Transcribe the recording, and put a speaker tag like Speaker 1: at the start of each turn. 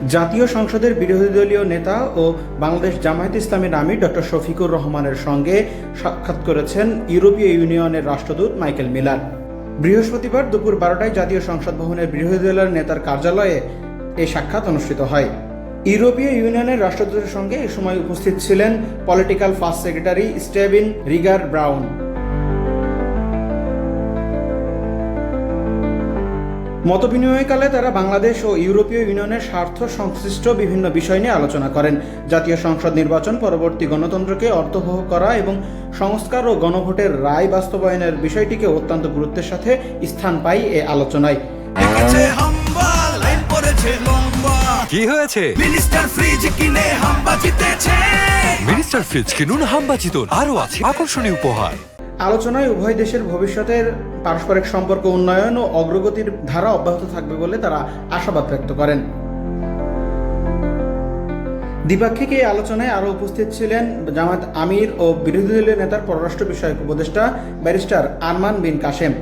Speaker 1: জাতীয় সংসদের বিরোধী দলীয় নেতা ও বাংলাদেশ জামায়াতে ইসলামীর আমির ডক্টর শফিকুর রহমানের সঙ্গে সাক্ষাৎ করেছেন ইউরোপীয় ইউনিয়নের রাষ্ট্রদূত মাইকেল মিলার। বৃহস্পতিবার দুপুর 12টায় জাতীয় সংসদ ভবনের বিরোধী দলের নেতার কার্যালয়ে এই সাক্ষাৎ অনুষ্ঠিত হয়। ইউরোপীয় ইউনিয়নের রাষ্ট্রদূতের সঙ্গে এ সময় উপস্থিত ছিলেন political first secretary Steven Rigar Brown. মতবিনিময়কালে তারা বাংলাদেশ ও ইউরোপীয় ইউনিয়নের স্বার্থ সংশ্লিষ্ট বিভিন্ন বিষয় নিয়ে আলোচনা করেন। জাতীয় সংসদ নির্বাচন, পরবর্তী গণতন্ত্রকে অর্থবহ করা এবং সংস্কার ও গণভোটের রায় বাস্তবায়নের বিষয়টিকে অত্যন্ত গুরুত্বের সাথে স্থান পায় এ আলোচনায়।
Speaker 2: কি হয়েছে?
Speaker 3: মিনিস্টার ফ্রিজ কিনে হাম্বা জিতেছে।
Speaker 2: মিনিস্টার ফ্রিজ কিনুন, হাম্বা জিতুন। আরো আছে আকর্ষণীয় উপহার।
Speaker 1: আলোচনায় উভয় দেশের ভবিষ্যতের পারস্পরিক সম্পর্ক উন্নয়ন ও অগ্রগতির ধারা অব্যাহত থাকবে বলে তারা আশাবাদ ব্যক্ত করেন। দ্বিপাক্ষিক এই আলোচনায় আরও উপস্থিত ছিলেন জামায়াত আমির ও বিরোধী দলীয় নেতার পররাষ্ট্র বিষয়ক উপদেষ্টা ব্যারিস্টার আরমান বিন কাশেম।